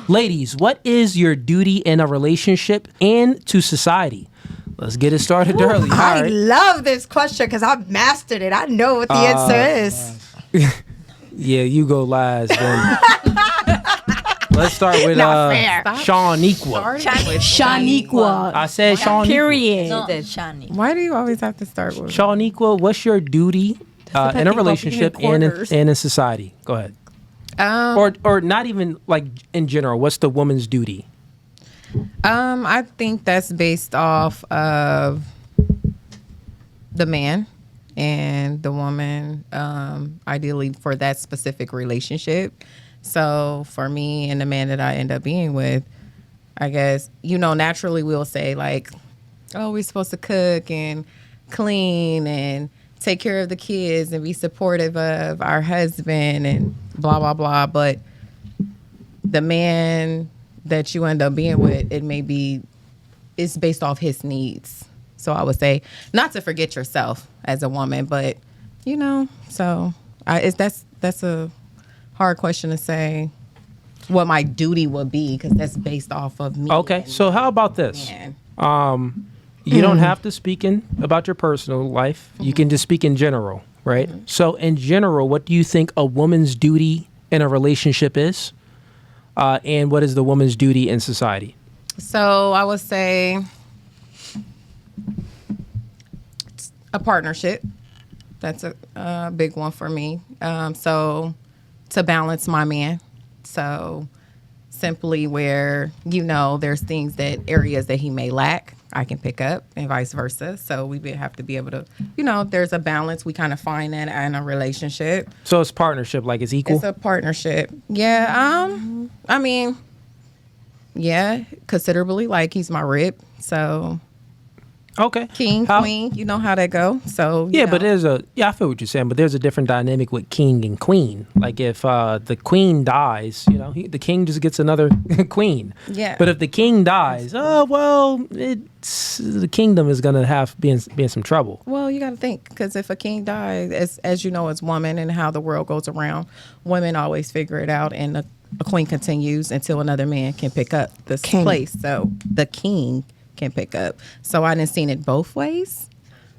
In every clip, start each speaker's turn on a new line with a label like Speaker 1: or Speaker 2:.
Speaker 1: Ladies, what is your duty in a relationship and to society? Let's get it started early.
Speaker 2: I
Speaker 1: All right.
Speaker 2: love this question because I've mastered it. I know what the answer is.
Speaker 1: Yeah, you go last. Then. Let's start with Shaniqua.
Speaker 3: Shaniqua.
Speaker 1: I said Shaniqua.
Speaker 3: Period.
Speaker 4: No, Shani.
Speaker 5: Why do you always have to start with?
Speaker 1: Shaniqua, what's your duty in a relationship and in society? Go ahead. Or not even like in general. What's the woman's duty?
Speaker 5: I think that's based off of the man and the woman, ideally for that specific relationship. So for me and the man that I end up being with, I guess, naturally we'll say like, oh, we're supposed to cook and clean and take care of the kids and be supportive of our husband and blah, blah, blah. But the man that you end up being with, it's based off his needs. So I would say not to forget yourself as a woman, but, so that's a hard question to say what my duty would be because that's based off of me.
Speaker 1: Okay, so how about this? You don't have to speak about your personal life. You can just speak in general, right? So in general, what do you think a woman's duty in a relationship is? And what is the woman's duty in society?
Speaker 5: So I would say a partnership. That's a big one for me. So to balance my man. So simply where, there's areas that he may lack, I can pick up and vice versa. So we would have to be able to, there's a balance. We kind of find that in a relationship.
Speaker 1: So it's partnership, like it's equal?
Speaker 5: It's a partnership. Yeah. I mean, yeah, considerably. Like he's my rib. So.
Speaker 1: Okay.
Speaker 5: King, queen, you know how that go. So
Speaker 1: yeah, but I feel what you're saying, but there's a different dynamic with king and queen. Like if the queen dies, the king just gets another queen.
Speaker 5: Yeah.
Speaker 1: But if the king dies, the kingdom is gonna be in some trouble.
Speaker 5: Well, you got to think because if a king dies, as you know, as woman and how the world goes around, women always figure it out, and a queen continues until another man can pick up this place. So the king can pick up. So I didn't seen it both ways.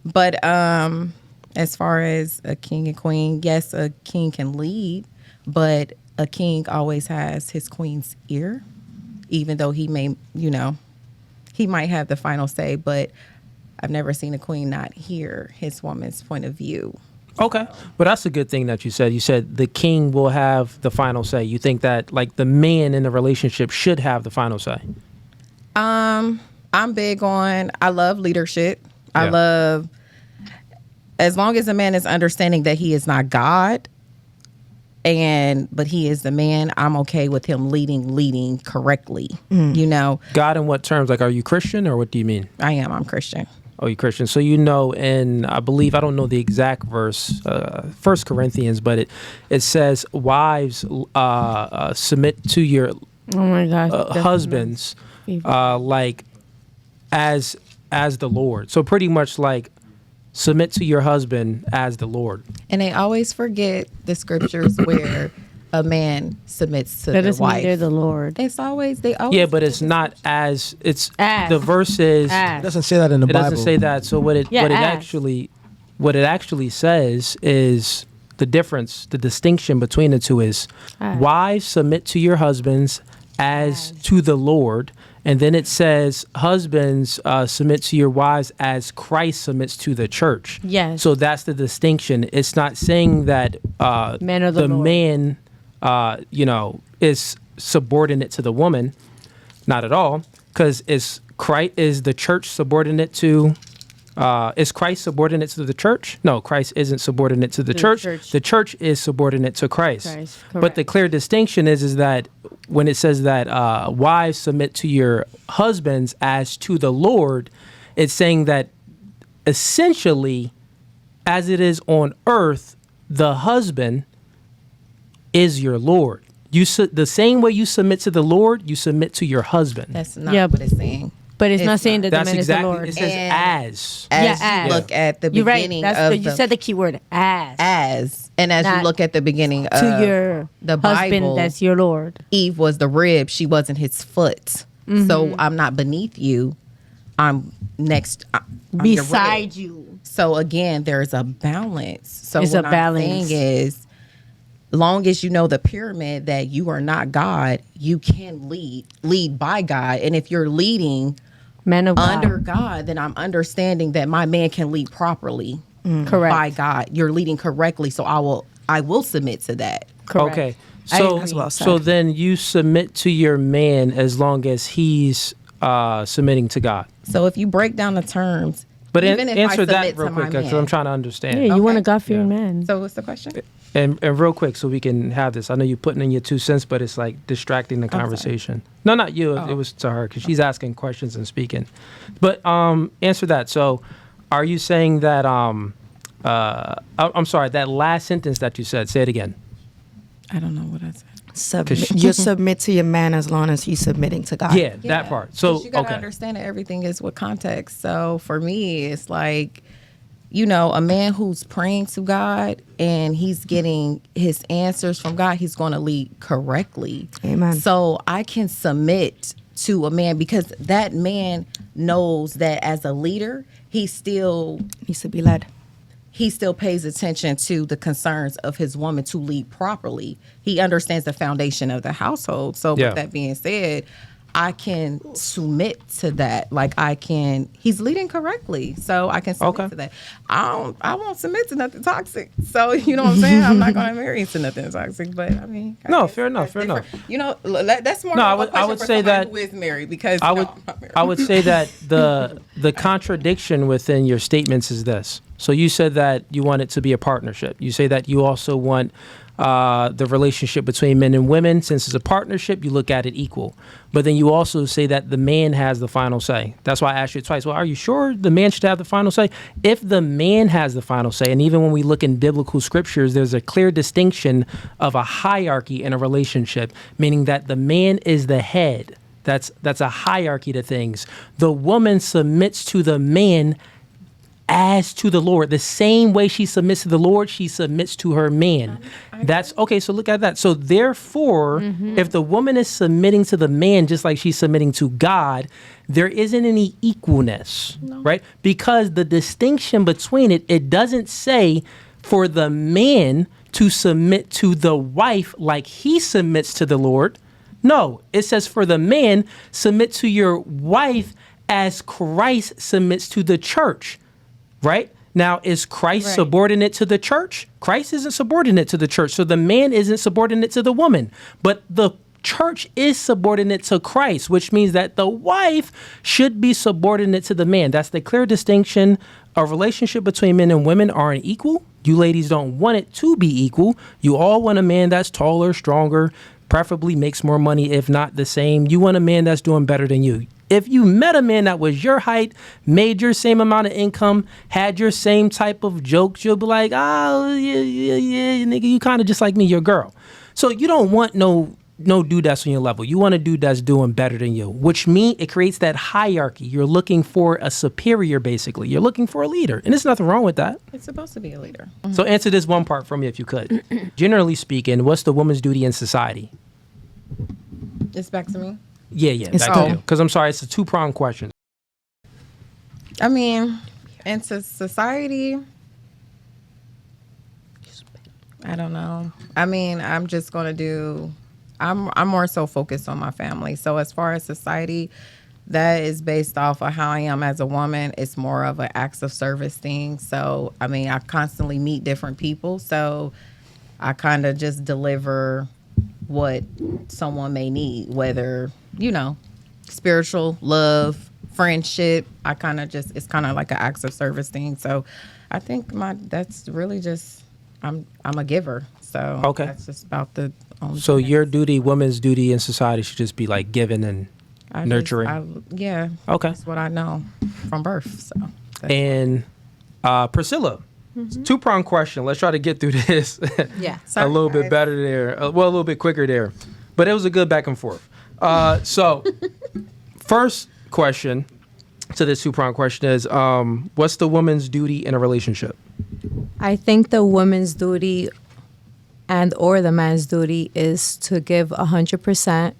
Speaker 5: But as far as a king and queen, yes, a king can lead, but a king always has his queen's ear, even though he may, he might have the final say, but I've never seen a queen not hear his woman's point of view.
Speaker 1: Okay. But that's a good thing that you said. You said the king will have the final say. You think that like the man in the relationship should have the final say?
Speaker 5: I'm big on, I love leadership. Yeah. I love, as long as a man is understanding that he is not God, but he is the man, I'm okay with him leading correctly, God
Speaker 1: in what terms? Like, are you Christian or what do you mean?
Speaker 5: I'm Christian.
Speaker 1: Oh, you're Christian. So and I believe, I don't know the exact verse, 1 Corinthians, but it says, wives submit to your husbands like as the Lord. So pretty much like submit to your husband as the Lord.
Speaker 5: And they always forget the scriptures where a man submits to their wife.
Speaker 3: They're the Lord.
Speaker 5: They always.
Speaker 1: Yeah, but it's not as it's as. The verse is.
Speaker 6: It doesn't say that in the Bible.
Speaker 1: It doesn't say that. So what it actually says is the difference, the distinction between the two is wives submit to your husbands as to the Lord. And then it says, husbands, submit to your wives as Christ submits to the church.
Speaker 3: Yes.
Speaker 1: So that's the distinction. It's not saying that man, is subordinate to the woman. Not at all. Because is the church subordinate to... is Christ subordinate to the church? No, Christ isn't subordinate to the church. The church is subordinate to Christ. But the clear distinction is that when it says that wives submit to your husbands as to the Lord, it's saying that essentially, as it is on earth, the husband is your Lord. The same way you submit to the Lord, you submit to your husband.
Speaker 5: That's not what it's saying.
Speaker 3: But it's not saying that the
Speaker 1: That's
Speaker 3: man
Speaker 1: exactly.
Speaker 3: is the Lord.
Speaker 1: It says as.
Speaker 5: As
Speaker 3: Yeah,
Speaker 5: you
Speaker 3: as.
Speaker 5: look at the
Speaker 3: You're right.
Speaker 5: beginning of
Speaker 3: You said the key word, as.
Speaker 5: and as you
Speaker 3: Not
Speaker 5: look at the beginning of
Speaker 3: To your
Speaker 5: the
Speaker 3: husband,
Speaker 5: Bible,
Speaker 3: that's your Lord.
Speaker 5: Eve was the rib, she wasn't his foot. So I'm not beneath you. I'm next I'm your rib.
Speaker 3: Beside you.
Speaker 5: So again, there's a balance. So
Speaker 3: It's
Speaker 5: what
Speaker 3: a
Speaker 5: I'm
Speaker 3: balance.
Speaker 5: saying is, long as you know the pyramid that you are not God, you can lead by God. And if you're leading
Speaker 3: Man of God.
Speaker 5: under God, then I'm understanding that my man can lead properly
Speaker 3: Correct.
Speaker 5: by God. You're leading correctly, so I will submit to that.
Speaker 3: Correct.
Speaker 1: Okay.
Speaker 3: I
Speaker 1: So,
Speaker 3: agree.
Speaker 2: well said.
Speaker 1: so then you submit to your man as long as he's submitting to God.
Speaker 5: So if you break down the terms,
Speaker 1: But
Speaker 5: even if I
Speaker 1: answer that
Speaker 5: submit
Speaker 1: real
Speaker 5: to my
Speaker 1: quick because
Speaker 5: man.
Speaker 1: I'm trying to understand.
Speaker 3: Yeah, you want a
Speaker 5: Okay.
Speaker 3: God-fearing man.
Speaker 5: So what's the question?
Speaker 1: And real quick, so we can have this. I know you're putting in your 2 cents, but it's like distracting the conversation. No, not you. It was to her because she's asking questions and speaking. But answer that. So, are you saying that? I'm sorry. That last sentence that you said. Say it again.
Speaker 5: I don't know what I said.
Speaker 2: You submit to your man as long as he's submitting to God.
Speaker 1: Yeah, that part. So,
Speaker 5: 'Cause you gotta
Speaker 1: okay.
Speaker 5: understand that everything is with context. So for me, it's like, you know, a man who's praying to God and he's getting his answers from God, he's going to lead correctly.
Speaker 2: Amen.
Speaker 5: So I can submit to a man because that man knows that as a leader, he still
Speaker 2: Needs to be led.
Speaker 5: pays attention to the concerns of his woman to lead properly. He understands the foundation of the household. So
Speaker 1: Yeah.
Speaker 5: with that being said, I can submit to that. He's leading correctly. So I can submit to that. I won't submit to nothing toxic. So you know what I'm saying? I'm not going to marry into nothing toxic, but I mean. I
Speaker 1: No,
Speaker 5: guess
Speaker 1: fair enough,
Speaker 5: that's
Speaker 1: fair
Speaker 5: different. You know, that's more
Speaker 1: No,
Speaker 5: of a question
Speaker 1: I would
Speaker 5: for
Speaker 1: say
Speaker 5: somebody
Speaker 1: that
Speaker 5: who is married because
Speaker 1: I
Speaker 5: no,
Speaker 1: would
Speaker 5: I'm not married.
Speaker 1: I would say that the contradiction within your statements is this. So you said that you want it to be a partnership. You say that you also want the relationship between men and women. Since it's a partnership, you look at it equal. But then you also say that the man has the final say. That's why I asked you twice. Well, are you sure the man should have the final say? If the man has the final say, and even when we look in biblical scriptures, there's a clear distinction of a hierarchy in a relationship, meaning that the man is the head. That's a hierarchy to things. The woman submits to the man as to the Lord. The same way she submits to the Lord, she submits to her man. That's okay. So look at that. So therefore, if the woman is submitting to the man just like she's submitting to God, there isn't any equalness, right? Because the distinction between it doesn't say for the man to submit to the wife like he submits to the Lord. No, it says for the man, submit to your wife as Christ submits to the church. Right? Now, is Christ subordinate to the church? Christ isn't subordinate to the church. So the man isn't subordinate to the woman. But the church is subordinate to Christ, which means that the wife should be subordinate to the man. That's the clear distinction. A relationship between men and women aren't equal. You ladies don't want it to be equal. You all want a man that's taller, stronger, preferably makes more money, if not the same. You want a man that's doing better than you. If you met a man that was your height, made your same amount of income, had your same type of jokes, you'll be like, oh, yeah, nigga, you kind of just like me, you're a girl. So you don't want no dude that's on your level. You want a dude that's doing better than you, which means it creates that hierarchy. You're looking for a superior, basically. You're looking for a leader. And there's nothing wrong with that.
Speaker 5: It's supposed to be a leader.
Speaker 1: So answer this one part for me if you could. Generally speaking, what's the woman's duty in society?
Speaker 5: It's back to me.
Speaker 1: Yeah, back to you. Because I'm sorry, it's a two-pronged question.
Speaker 5: I mean, into society, I don't know. I mean, I'm just going to do, I'm more so focused on my family. So as far as society, that is based off of how I am as a woman. It's more of an acts of service thing. So, I mean, I constantly meet different people. So I kind of just deliver what someone may need, whether, you know, spiritual, love, friendship. I kind of just, it's kind of like an acts of service thing. So I think that's really just, I'm a giver. So that's just about the only
Speaker 1: So
Speaker 5: thing
Speaker 1: your duty, woman's duty in society should just be like giving and nurturing.
Speaker 5: Yeah.
Speaker 1: Okay.
Speaker 5: That's what I know from birth. So.
Speaker 1: And Priscilla, two-pronged question. Let's try to get through this
Speaker 3: Yeah.
Speaker 1: a little bit better there. A little bit quicker there. But it was a good back and forth. So first question to this two-pronged question is, what's the woman's duty in a relationship?
Speaker 3: I think the woman's duty and or the man's duty is to give 100%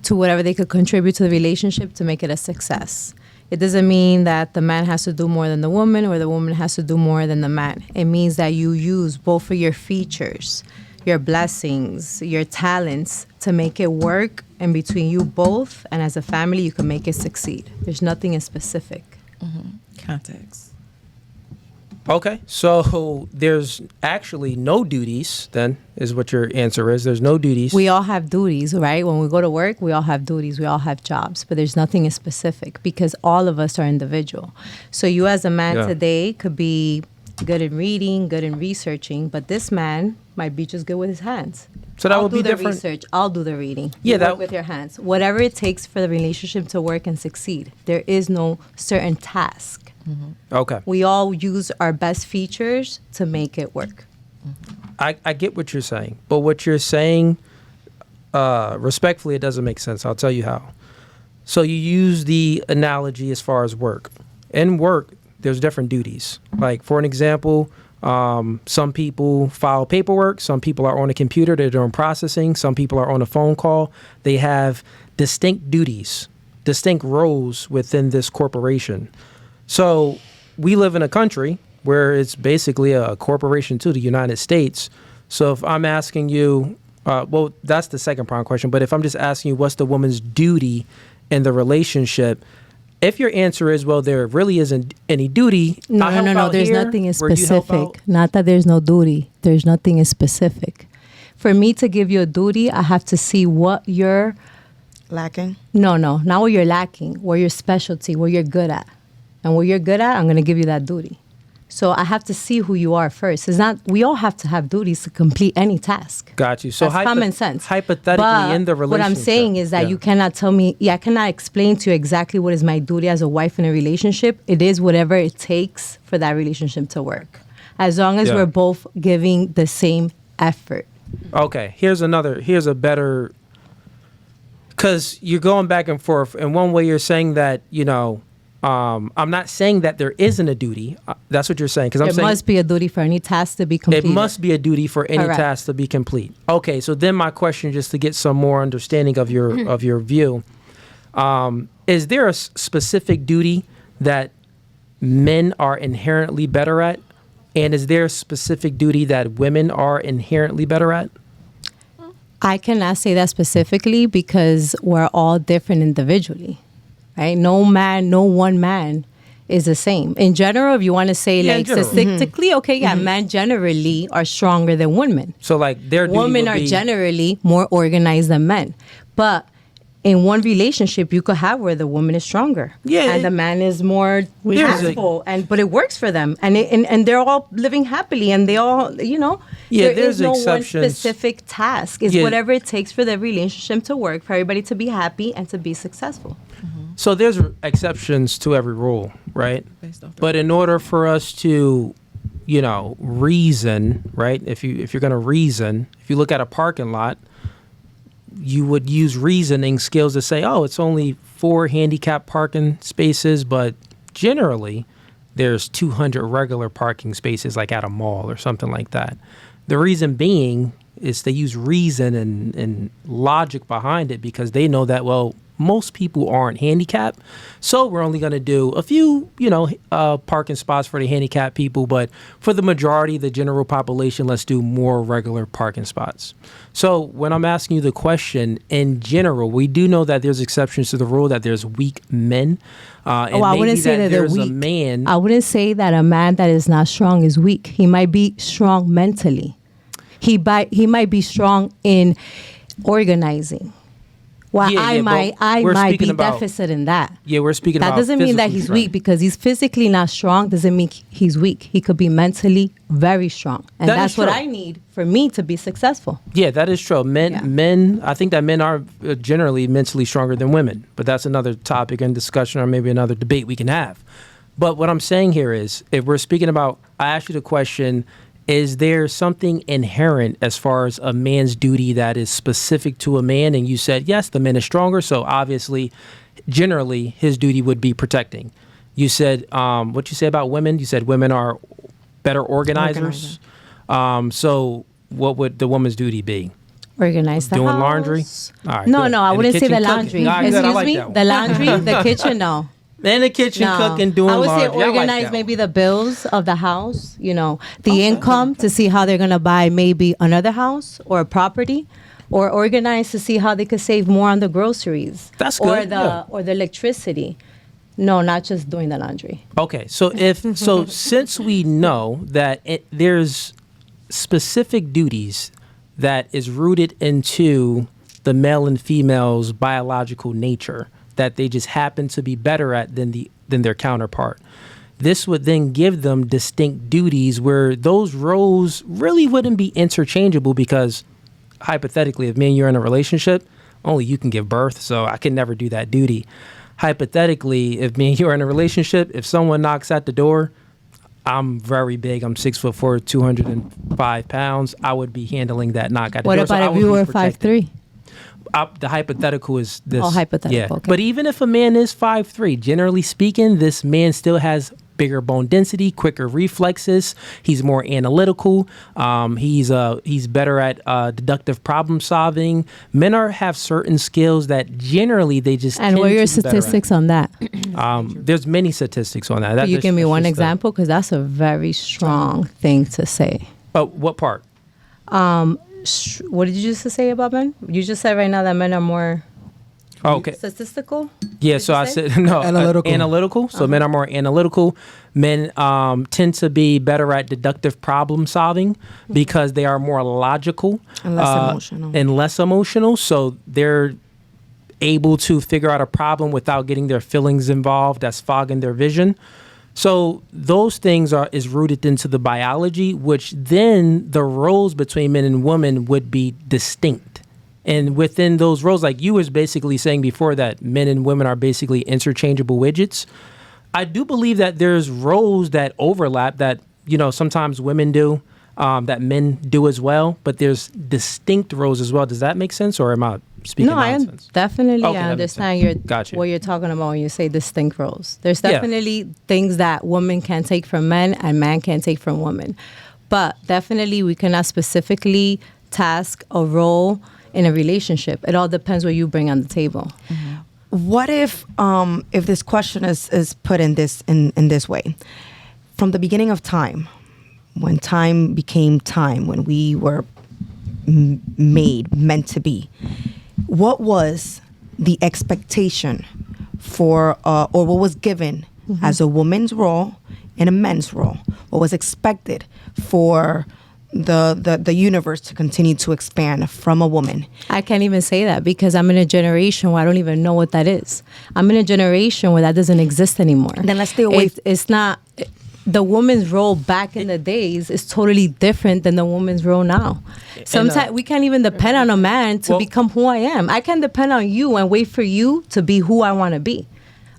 Speaker 3: to whatever they could contribute to the relationship to make it a success. It doesn't mean that the man has to do more than the woman or the woman has to do more than the man. It means that you use both of your features, your blessings, your talents to make it work, and between you both and as a family, you can make it succeed. There's nothing in specific.
Speaker 5: Context.
Speaker 1: Okay, so there's actually no duties, then, is what your answer is. There's no duties.
Speaker 3: We all have duties, right? When we go to work, we all have duties. We all have jobs, but there's nothing in specific because all of us are individual. So you as a man today could be good in reading, good in researching, but this man might be just good with his hands.
Speaker 1: So that would be different.
Speaker 3: I'll do the research. I'll do the reading.
Speaker 1: Yeah,
Speaker 3: you
Speaker 1: that
Speaker 3: work with your hands. Whatever it takes for the relationship to work and succeed. There is no certain task.
Speaker 1: Okay.
Speaker 3: We all use our best features to make it work.
Speaker 1: I get what you're saying, but what you're saying, respectfully, it doesn't make sense. I'll tell you how. So you use the analogy as far as work. In work, there's different duties. Like, for an example, some people file paperwork. Some people are on a computer. They're doing processing. Some people are on a phone call. They have distinct duties, distinct roles within this corporation. So we live in a country where it's basically a corporation to the United States. So if I'm asking you, well, that's the second prong question. But if I'm just asking you, what's the woman's duty in the relationship? If your answer is, well, there really isn't any duty.
Speaker 3: No. There's nothing in specific. Not that there's no duty. There's nothing in specific. For me to give you a duty, I have to see what you're
Speaker 2: lacking.
Speaker 3: No, not what you're lacking. What your specialty, what you're good at. And what you're good at, I'm going to give you that duty. So I have to see who you are first. It's not. We all have to have duties to complete any task.
Speaker 1: Got you. So
Speaker 3: that's common sense.
Speaker 1: Hypothetically, in the relationship,
Speaker 3: what I'm saying is that you cannot tell me. I cannot explain to you exactly what is my duty as a wife in a relationship. It is whatever it takes for that relationship to work, as long as we're both giving the same effort.
Speaker 1: Okay. Here's a better. Because you're going back and forth. In one way, you're saying that I'm not saying that there isn't a duty. That's what you're saying. Because
Speaker 3: there must be a duty for any task to be completed.
Speaker 1: It must be a duty for any task to be complete. Okay, so then my question, just to get some more understanding of your view, is there a specific duty that men are inherently better at, and is there a specific duty that women are inherently better at?
Speaker 3: I cannot say that specifically because we're all different individually. Right? No one man is the same. In general, if you want to say statistically, men generally are stronger than women.
Speaker 1: So like
Speaker 3: women are generally more organized than men. But in one relationship, you could have where the woman is stronger, and the man is more resourceful, but it works for them, and they're all living happily, and they all, there is no one specific task. It's whatever it takes for the relationship to work, for everybody to be happy and to be successul.
Speaker 1: So there's exceptions to every rule, right? But in order for us to, reason, right? If you're going to reason, if you look at a parking lot, you would use reasoning skills to say, oh, it's only 4 handicap parking spaces, but generally there's 200 regular parking spaces like at a mall or something like that. The reason being is they use reason and logic behind it because they know that, well, most people aren't handicapped, so we're only going to do a few, parking spots for the handicapped people, but for the majority, the general population, let's do more regular parking spots. So when I'm asking you the question, in general, we do know that there's exceptions to the rule, that there's weak men.
Speaker 3: I wouldn't say that
Speaker 1: there's
Speaker 3: they're weak.
Speaker 1: A man.
Speaker 3: I wouldn't say that a man that is not strong is weak. He might be strong mentally. He might be strong in organizing. Well, I might be deficit in that.
Speaker 1: Yeah, we're speaking about
Speaker 3: that doesn't mean that he's weak because he's physically not strong. Doesn't mean he's weak. He could be mentally very strong, and that's what I need for me to be successful.
Speaker 1: Yeah, that is true. Men. I think that men are generally mentally stronger than women, but that's another topic and discussion, or maybe another debate we can have. But what I'm saying here is, if we're speaking about, I asked you the question. Is there something inherent as far as a man's duty that is specific to a man? And you said, yes, the man is stronger. So obviously generally his duty would be protecting. You said, what you say about women? You said women are better organizers. So what would the woman's duty be?
Speaker 3: Organize the
Speaker 1: Doing
Speaker 3: house.
Speaker 1: laundry? All right,
Speaker 3: No,
Speaker 1: good.
Speaker 3: I
Speaker 1: In the
Speaker 3: wouldn't say
Speaker 1: kitchen
Speaker 3: the
Speaker 1: cooking.
Speaker 3: laundry.
Speaker 1: All right, good. I
Speaker 3: Excuse
Speaker 1: like
Speaker 3: me?
Speaker 1: that one.
Speaker 3: The laundry, the kitchen, no.
Speaker 1: In the kitchen cooking, doing
Speaker 3: I would
Speaker 1: laundry.
Speaker 3: say
Speaker 1: I like
Speaker 3: organize
Speaker 1: that
Speaker 3: maybe
Speaker 1: one.
Speaker 3: the bills of the house, the income to see how they're going to buy maybe another house or a property, or organize to see how they could save more on the groceries.
Speaker 1: That's
Speaker 3: Or
Speaker 1: good,
Speaker 3: or the electricity. No, not just doing the laundry.
Speaker 1: Okay, so since we know that there's specific duties that is rooted into the male and female's biological nature that they just happen to be better at than their counterpart. This would then give them distinct duties where those roles really wouldn't be interchangeable, because hypothetically, if me and you're in a relationship, only you can give birth, so I can never do that duty. Hypothetically, if me and you are in a relationship, if someone knocks at the door, I'm very big. I'm 6'4", 205 pounds. I would be handling that knock at the door.
Speaker 3: What about if you were 5'3"?
Speaker 1: The hypothetical is this.
Speaker 3: Oh, hypothetical.
Speaker 1: Yeah.
Speaker 3: Okay.
Speaker 1: But even if a man is 5'3", generally speaking, this man still has bigger bone density, quicker reflexes. He's more analytical. He's better at deductive problem solving. Men have certain skills that generally they just.
Speaker 3: And what are your statistics on that?
Speaker 1: There's many statistics on that.
Speaker 3: Can you give me one example? Because that's a very strong thing to say.
Speaker 1: What part?
Speaker 3: What did you just say about men? You just said right now that men are more statistical?
Speaker 1: Yeah, so I said, no, analytical. So men are more analytical. Men tend to be better at deductive problem solving because they are more logical.
Speaker 2: And less emotional.
Speaker 1: So they're able to figure out a problem without getting their feelings involved. That's fogging their vision. So those things is rooted into the biology, which then the roles between men and women would be distinct. And within those roles, like you was basically saying before, that men and women are basically interchangeable widgets. I do believe that there's roles that overlap that, sometimes women do, that men do as well, but there's distinct roles as well. Does that make sense, or am I speaking nonsense?
Speaker 3: Definitely I understand
Speaker 1: Gotcha.
Speaker 3: what you're talking about when you say distinct roles. There's definitely things that women can take from men and man can take from women. But definitely we cannot specifically task a role in a relationship. It all depends what you bring on the table.
Speaker 2: Mm-hmm. What if this question is put in this way? From the beginning of time, when time became time, when we were meant to be, what was the expectation for, or what was given as a woman's role and a man's role? What was expected for the universe to continue to expand from a woman?
Speaker 3: I can't even say that because I'm in a generation where I don't even know what that is. I'm in a generation where that doesn't exist anymore.
Speaker 2: Then let's stay away.
Speaker 3: It's not. The woman's role back in the days is totally different than the woman's role now. Sometimes we can't even depend on a man to become who I am. I can depend on you and wait for you to be who I want to be.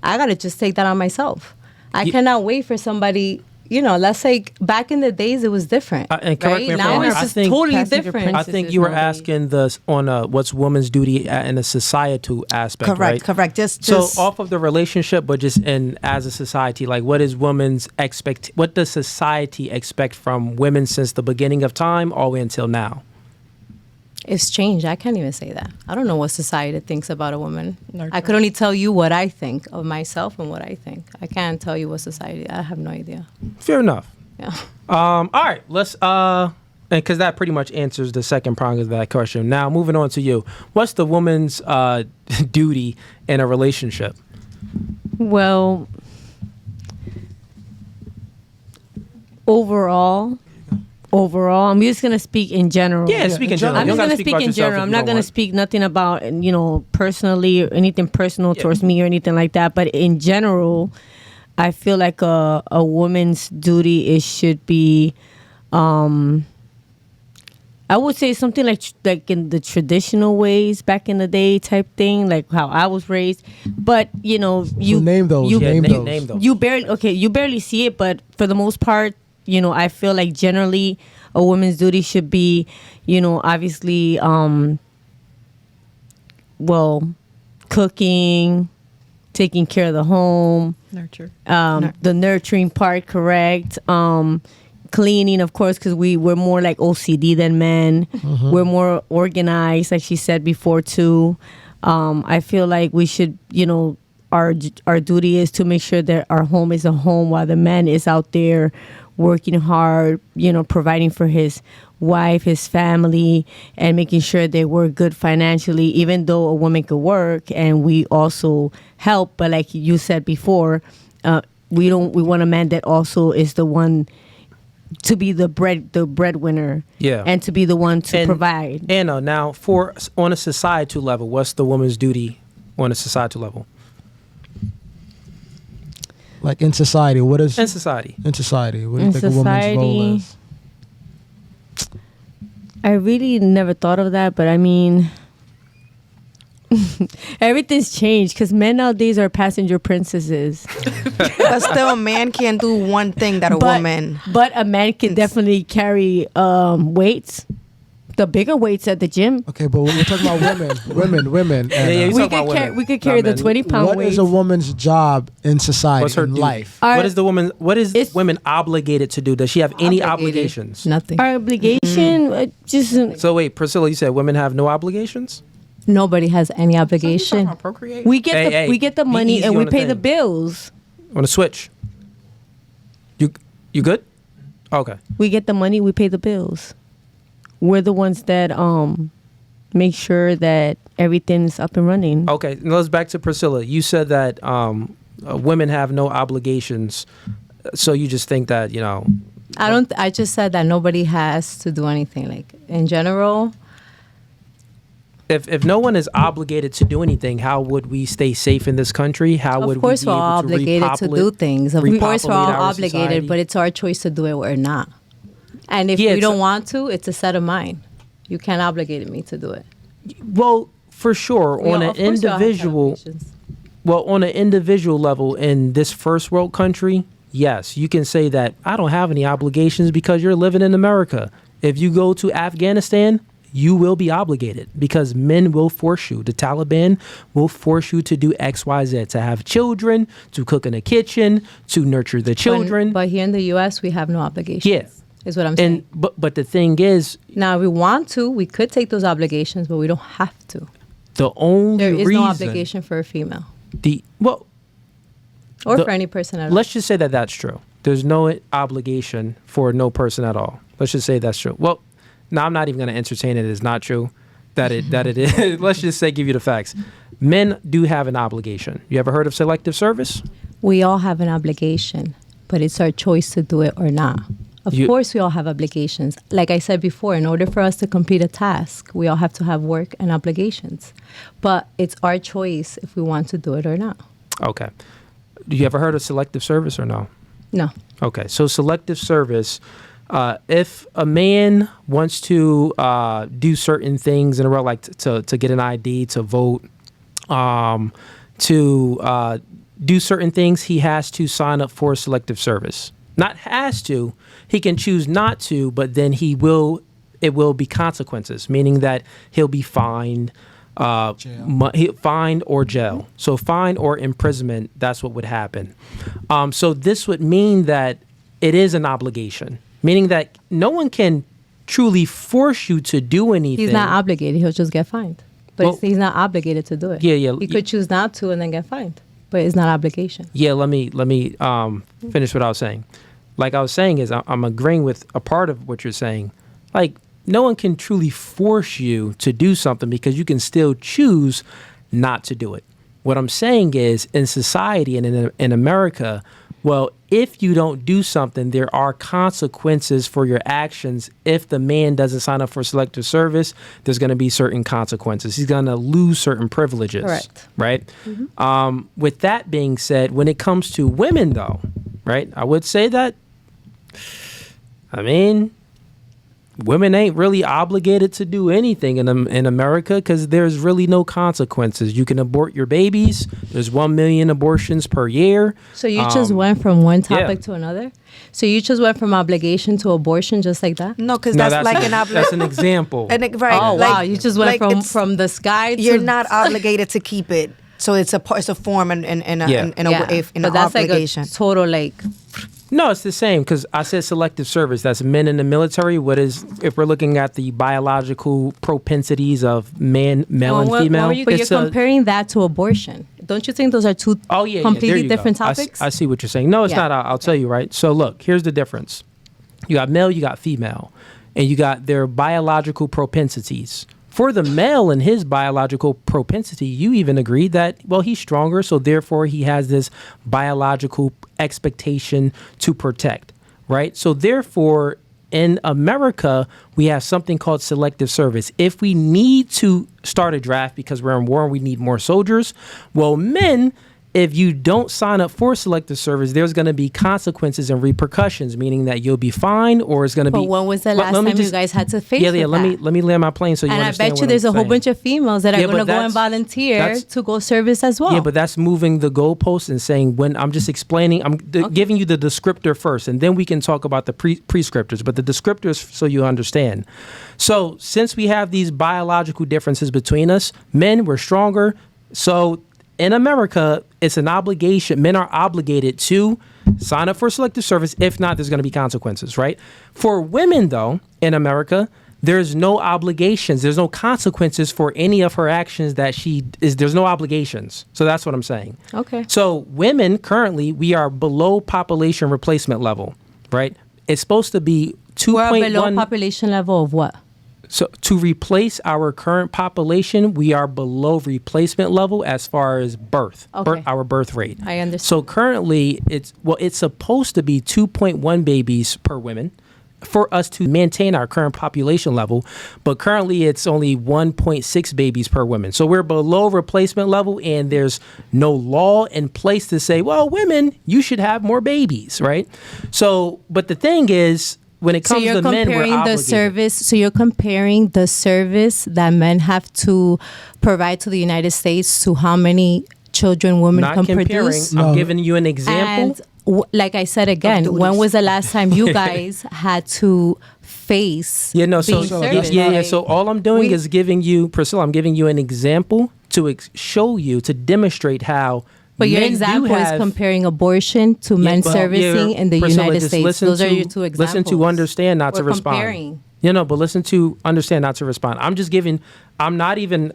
Speaker 3: I got to just take that on myself. I cannot wait for somebody, let's say back in the days it was different.
Speaker 1: And correct me if I'm
Speaker 3: now
Speaker 1: wrong,
Speaker 3: it's just totally different.
Speaker 1: I think you were asking on what's woman's duty in a societal aspect, right?
Speaker 2: Correct. Just
Speaker 1: so off of the relationship, but just as a society, like what does society expect from women since the beginning of time all the way until now?
Speaker 3: It's changed. I can't even say that. I don't know what society thinks about a woman. I could only tell you what I think of myself and what I think. I can't tell you what society. I have no idea.
Speaker 1: Fair enough.
Speaker 3: Yeah.
Speaker 1: All right. Let's because that pretty much answers the second prong of that question. Now, moving on to you. What's the woman's duty in a relationship?
Speaker 4: Well, overall, I'm just going to speak in general.
Speaker 1: Yeah, speak in general.
Speaker 4: I'm just going to speak in general. I'm not going to speak nothing about, personally or anything personal towards me or anything like that. But in general, I feel like a woman's duty should be, I would say something like in the traditional ways back in the day type thing, like how I was raised. But, you
Speaker 6: name those.
Speaker 1: Name those.
Speaker 4: You barely see it, but for the most part, I feel like generally a woman's duty should be, obviously, cooking, taking care of the home,
Speaker 5: Nurture.
Speaker 4: the nurturing part, correct. Cleaning, of course, because we're more like OCD than men. We're more organized, like she said before too. I feel like we should, our duty is to make sure that our home is a home while the man is out there working hard, providing for his wife, his family, and making sure that we're good financially, even though a woman could work and we also help. But like you said before, we want a man that also is the one to be the breadwinner, and to be the one to provide.
Speaker 1: Anna, now on a societal level, what's the woman's duty on a societal level?
Speaker 6: Like in society, what is
Speaker 1: in society?
Speaker 6: In society, what do you think a woman's role is?
Speaker 4: I really never thought of that, but I mean, everything's changed because men nowadays are passenger princesses.
Speaker 2: But still, a man can't do one thing that a woman.
Speaker 4: But a man can definitely carry weights, the bigger weights at the gym.
Speaker 6: Okay, but we're talking about women. And,
Speaker 4: we could carry the 20-pound weights.
Speaker 6: What is a woman's job in society? What's her life?
Speaker 1: What is women obligated to do? Does she have any obligations?
Speaker 2: Nothing.
Speaker 4: Our obligation just.
Speaker 1: So wait, Priscilla, you said women have no obligations?
Speaker 3: Nobody has any obligation.
Speaker 5: Procreate.
Speaker 4: We get the money and we pay the bills.
Speaker 1: On a switch. You good? Okay.
Speaker 4: We get the money, we pay the bills. We're the ones that make sure that everything's up and running.
Speaker 1: Okay, now let's back to Priscilla. You said that women have no obligations, so you just think that
Speaker 3: I just said that nobody has to do anything. Like in general.
Speaker 1: If no one is obligated to do anything, how would we stay safe in this country? How would we be able to
Speaker 3: Of course, we're all obligated to do things. Of course, we're all obligated,
Speaker 1: society?
Speaker 3: but it's our choice to do it or not. And if we don't want to, it's a set of mind. You can't obligate me to do it.
Speaker 1: Well, for sure, on an individual level in this first world country, yes, you can say that I don't have any obligations because you're living in America. If you go to Afghanistan, you will be obligated because men will force you. The Taliban will force you to do X, Y, Z, to have children, to cook in the kitchen, to nurture the children.
Speaker 3: But here in the U.S., we have no obligations.
Speaker 1: Yeah.
Speaker 3: Is what I'm saying.
Speaker 1: But the thing is,
Speaker 3: now if we want to, we could take those obligations, but we don't have to.
Speaker 1: The only
Speaker 3: there is
Speaker 1: reason,
Speaker 3: no obligation for a female.
Speaker 1: For
Speaker 3: any person at all.
Speaker 1: Let's just say that that's true. There's no obligation for no person at all. Let's just say that's true. Well, no, I'm not even going to entertain it as not true. That it is. Let's just say give you the facts. Men do have an obligation. You ever heard of selective service?
Speaker 3: We all have an obligation, but it's our choice to do it or not. Of course, we all have obligations. Like I said before, in order for us to complete a task, we all have to have work and obligations. But it's our choice if we want to do it or not.
Speaker 1: Okay. Do you ever heard of selective service or no?
Speaker 3: No.
Speaker 1: Okay. So selective service, if a man wants to do certain things in a row, like to get an ID, to vote, to do certain things, he has to sign up for selective service. Not has to, he can choose not to, but then it will be consequences, meaning that he'll be fined, fined or jail. So fine or imprisonment, that's what would happen. So this would mean that it is an obligation, meaning that no one can truly force you to do anything.
Speaker 3: He's not obligated, he'll just get fined. But he's not obligated to do it.
Speaker 1: Yeah.
Speaker 3: He could choose not to and then get fined, but it's not obligation.
Speaker 1: Yeah, let me finish what I was saying. Like I was saying is I'm agreeing with a part of what you're saying. Like no one can truly force you to do something because you can still choose not to do it. What I'm saying is in society and in America, well, if you don't do something, there are consequences for your actions. If the man doesn't sign up for selective service, there's going to be certain consequences. He's going to lose certain privileges.
Speaker 3: Correct.
Speaker 1: Right? Mm-hmm. With that being said, when it comes to women, though, right, I would say that, women ain't really obligated to do anything in America because there's really no consequences. You can abort your babies. There's 1 million abortions per year.
Speaker 3: So you just went from one topic to another? So you just went from obligation to abortion just like that?
Speaker 2: No, because that's like an obligation.
Speaker 1: That's an example.
Speaker 2: Right.
Speaker 3: Oh, wow. You just went from the sky to...
Speaker 2: You're not obligated to keep it. So it's a form and an
Speaker 3: But that's
Speaker 2: obligation.
Speaker 3: like a total like.
Speaker 1: No, it's the same because I said selective service. That's men in the military. If we're looking at the biological propensities of male and female.
Speaker 3: But you're comparing that to abortion. Don't you think those are two completely different topics?
Speaker 1: I see what you're saying. No, it's not. I'll tell you, right? So look, here's the difference. You got male, you got female, and you got their biological propensities. For the male and his biological propensity, you even agreed that, well, he's stronger, so therefore he has this biological expectation to protect, right? So therefore, in America, we have something called selective service. If we need to start a draft because we're in war and we need more soldiers, well, men, if you don't sign up for selective service, there's going to be consequences and repercussions, meaning that you'll be fined or it's going to be...
Speaker 3: But when was the last time you guys had to face that?
Speaker 1: Let me land my plane so you understand.
Speaker 3: And I bet you there's a whole bunch of females that are going to go and volunteer to go service as well.
Speaker 1: Yeah, but that's moving the goalposts and saying when I'm just explaining, giving you the descriptor first, and then we can talk about the prescriptors, but the descriptors so you understand. So since we have these biological differences between us, men, we're stronger, so... In America, it's an obligation. Men are obligated to sign up for selective service. If not, there's going to be consequences, right? For women, though, in America, there's no obligations. There's no consequences for any of her actions there's no obligations. So that's what I'm saying.
Speaker 3: Okay.
Speaker 1: So women, currently, we are below population replacement level, right? It's supposed to be 2.1.
Speaker 3: We're below population level of what?
Speaker 1: So to replace our current population, we are below replacement level as far as our birth rate.
Speaker 3: I understand.
Speaker 1: So currently, it's supposed to be 2.1 babies per woman for us to maintain our current population level, but currently it's only 1.6 babies per woman. So we're below replacement level, and there's no law in place to say, well, women, you should have more babies, right? So, but the thing is, when it comes to men, we're obligated.
Speaker 3: So you're comparing the service that men have to provide to the United States to how many children women can produce?
Speaker 1: I'm giving you an example.
Speaker 3: And like I said again, when was the last time you guys had to face being serviced?
Speaker 1: So all I'm doing is giving you, Priscilla, I'm giving you an example to show you, to demonstrate how.
Speaker 3: But your example is comparing abortion to men servicing in the United States. Those are your two examples.
Speaker 1: Listen to understand, not to respond.
Speaker 3: Comparing.
Speaker 1: But listen to understand, not to respond. I'm not even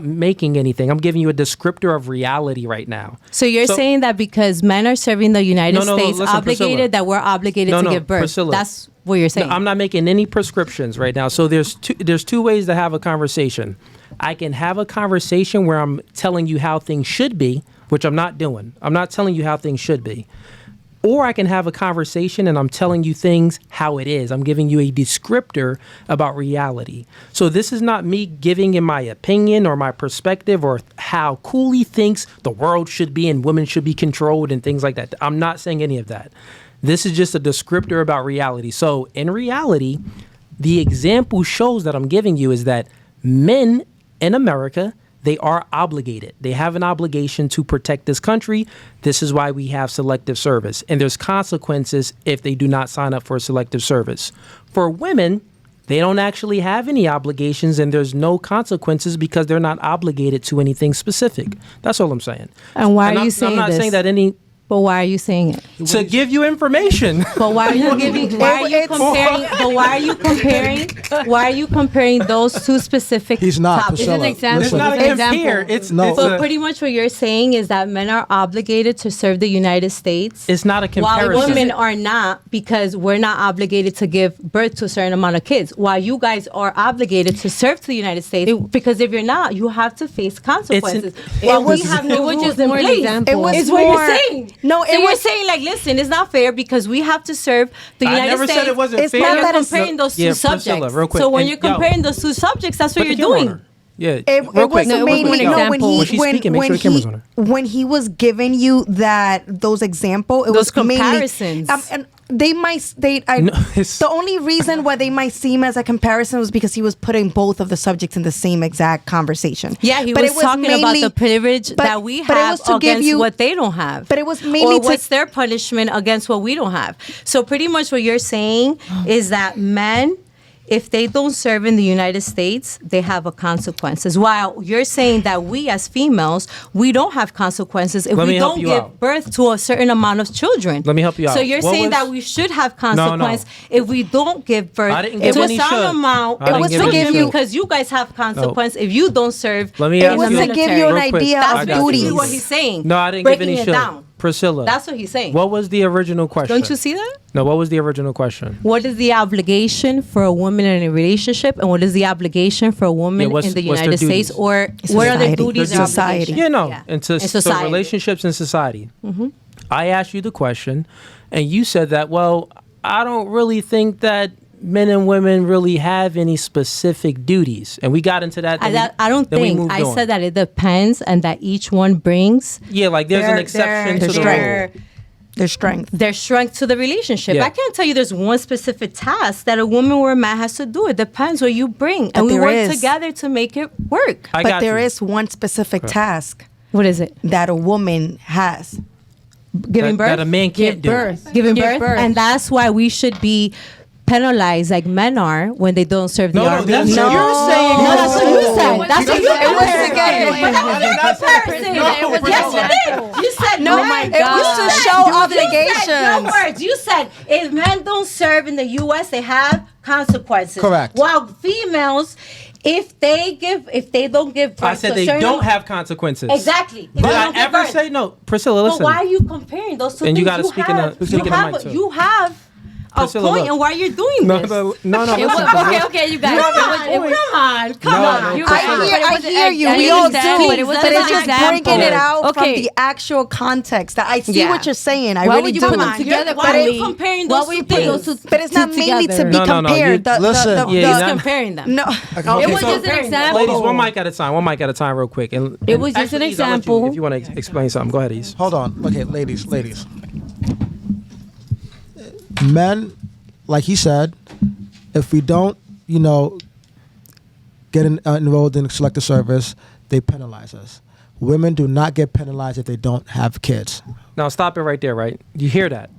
Speaker 1: making anything. I'm giving you a descriptor of reality right now.
Speaker 3: So you're saying that because men are serving the United States, listen, Priscilla, that we're obligated to give birth.
Speaker 1: Priscilla,
Speaker 3: that's what you're saying.
Speaker 1: No, I'm not making any prescriptions right now. So there's two ways to have a conversation. I can have a conversation where I'm telling you how things should be, which I'm not doing. I'm not telling you how things should be. Or I can have a conversation and I'm telling you things how it is. I'm giving you a descriptor about reality. So this is not me giving in my opinion or my perspective or how Cooley thinks the world should be and women should be controlled and things like that. I'm not saying any of that. This is just a descriptor about reality. So in reality, the example shows that I'm giving you is that men in America, they are obligated. They have an obligation to protect this country. This is why we have selective service. And there's consequences if they do not sign up for selective service. For women, they don't actually have any obligations and there's no consequences because they're not obligated to anything specific. That's all I'm saying.
Speaker 3: And why are you saying this?
Speaker 1: I'm not saying that any...
Speaker 3: But why are you saying it?
Speaker 1: To give you information.
Speaker 3: But why are you giving? Why are you comparing? But why are you comparing? Why are you comparing those two specific?
Speaker 6: He's not.
Speaker 3: topics?
Speaker 6: Priscilla,
Speaker 4: It's an example.
Speaker 1: It's not a compare. It's
Speaker 3: But pretty much what you're saying is that men are obligated to serve the United States.
Speaker 1: It's not a comparison.
Speaker 3: While women are not, because we're not obligated to give birth to a certain amount of kids. While you guys are obligated to serve to the United States, because if you're not, you have to face consequences. We have no rules in place. It's what you're saying.
Speaker 2: No,
Speaker 3: so you're saying like, listen, it's not fair because we have to serve the United States.
Speaker 1: I never said it wasn't
Speaker 3: it's
Speaker 1: fair.
Speaker 3: Not that comparing those two subjects.
Speaker 1: Priscilla, real quick.
Speaker 3: So when you're comparing those two subjects, that's what you're doing.
Speaker 1: Yeah,
Speaker 2: when he was giving you those examples, it was
Speaker 3: comparisons.
Speaker 2: And the only reason why they might seem as a comparison was because he was putting both of the subjects in the same exact conversation.
Speaker 3: Yeah, he was talking about the privilege that we have against what they don't have.
Speaker 2: But it was mainly
Speaker 3: or what's their punishment against what we don't have. So pretty much what you're saying is that men if they don't serve in the United States, they have a consequences. While you're saying that we as females, we don't have consequences if we don't give birth to a certain amount of children.
Speaker 1: Let me help you out.
Speaker 3: So you're saying that we should have consequence if we don't give birth.
Speaker 1: I didn't give any should.
Speaker 3: Amount. It was to give you, because you guys have consequence if you don't serve.
Speaker 1: Let me
Speaker 2: it was to give you an idea of duties.
Speaker 3: That's what he's saying.
Speaker 1: No, I didn't give any should. Priscilla.
Speaker 3: That's what he's saying.
Speaker 1: What was the original question?
Speaker 3: Don't you see that?
Speaker 1: No, what was the original question?
Speaker 3: What is the obligation for a woman in a relationship, and what is the obligation for a woman in the United States, or what are the duties or obligations?
Speaker 1: So relationships and society. Mm-hmm. I asked you the question, and you said that, well, I don't really think that men and women really have any specific duties, and we got into that.
Speaker 3: I don't think I said that it depends, and that each one brings.
Speaker 1: Yeah, like there's an exception to the rule.
Speaker 3: Their strength to the relationship. Yeah. I can't tell you there's one specific task that a woman or a man has to do. It depends what you bring, and we work together to make it work.
Speaker 2: But there is one specific task.
Speaker 3: What is it?
Speaker 2: That a woman has.
Speaker 3: Giving birth.
Speaker 1: That a man can't do.
Speaker 3: Giving birth, and that's why we should be penalized like men are when they don't serve the army.
Speaker 1: That's what you're saying.
Speaker 3: No, that's what you said. That's what you said. Yes, you did. You said
Speaker 2: no. My God. It was to show obligations.
Speaker 3: No words. You said if men don't serve in the U.S., they have consequences.
Speaker 6: Correct.
Speaker 3: While females, if they don't give birth,
Speaker 1: I said they don't have consequences.
Speaker 3: Exactly.
Speaker 1: Did I ever say no? Priscilla, listen.
Speaker 3: But why are you comparing those two things?
Speaker 1: And you got to speak in the mic too.
Speaker 3: You have a point in why you're doing this.
Speaker 1: No.
Speaker 3: Okay, you guys. Come on.
Speaker 2: I hear you. We all do. But it's just bringing it out from the actual context. I see what you're saying. I really do.
Speaker 3: Why are you comparing those two things?
Speaker 2: But it's not mainly to be compared.
Speaker 6: Listen.
Speaker 3: He's comparing them.
Speaker 2: No.
Speaker 3: It was just an example.
Speaker 1: Ladies, one mic at a time, real quick.
Speaker 4: It was just an example.
Speaker 1: If you want to explain something, go ahead, Eze.
Speaker 6: Hold on. Okay, ladies. Men, like he said, if we don't, get enrolled in selective service, they penalize us. Women do not get penalized if they don't have kids.
Speaker 1: Now stop it right there, right? You hear that?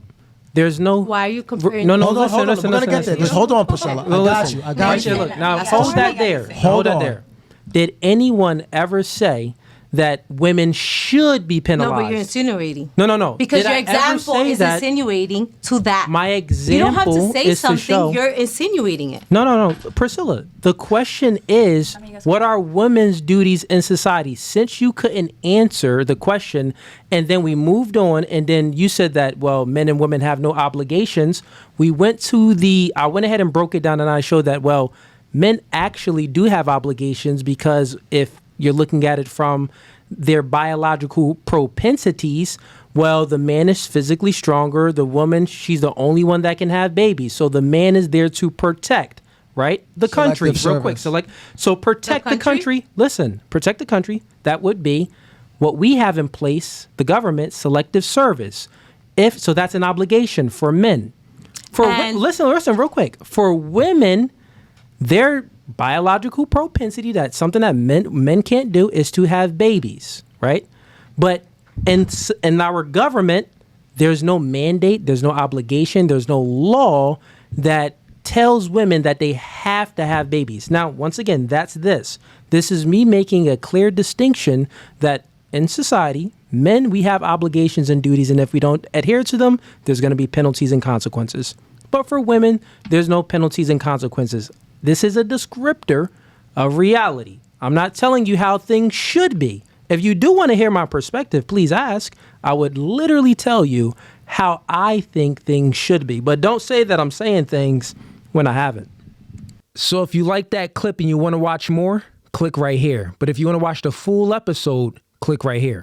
Speaker 1: There's no.
Speaker 3: Why are you comparing?
Speaker 1: No,
Speaker 6: hold on. We're gonna get there. Just hold on, Priscilla. I got you.
Speaker 1: Look, now hold that there. Hold that there. Did anyone ever say that women should be penalized?
Speaker 3: No, but you're insinuating.
Speaker 1: No.
Speaker 3: Because your example is insinuating to that.
Speaker 1: My example.
Speaker 3: You don't have to say something.
Speaker 1: You're
Speaker 3: insinuating it.
Speaker 1: No. Priscilla, the question is, what are women's duties in society? Since you couldn't answer the question, and then we moved on, and then you said that, well, men and women have no obligations. I went ahead and broke it down, and I showed that, well, men actually do have obligations, because if you're looking at it from their biological propensities, well, the man is physically stronger. The woman, she's the only one that can have babies. So the man is there to protect, right? The country, real quick. So protect the country. Listen, protect the country. That would be what we have in place, the government, selective service. So that's an obligation for men. Listen, real quick. For women, their biological propensity, that's something that men can't do, is to have babies, right? But in our government, there's no mandate, there's no obligation, there's no law that tells women that they have to have babies. Now, once again, that's this. This is me making a clear distinction that in society, men, we have obligations and duties, and if we don't adhere to them, there's going to be penalties and consequences. But for women, there's no penalties and consequences. This is a descriptor of reality. I'm not telling you how things should be. If you do want to hear my perspective, please ask. I would literally tell you how I think things should be. But don't say that I'm saying things when I haven't. So if you like that clip and you want to watch more, click right here. But if you want to watch the full episode, click right here.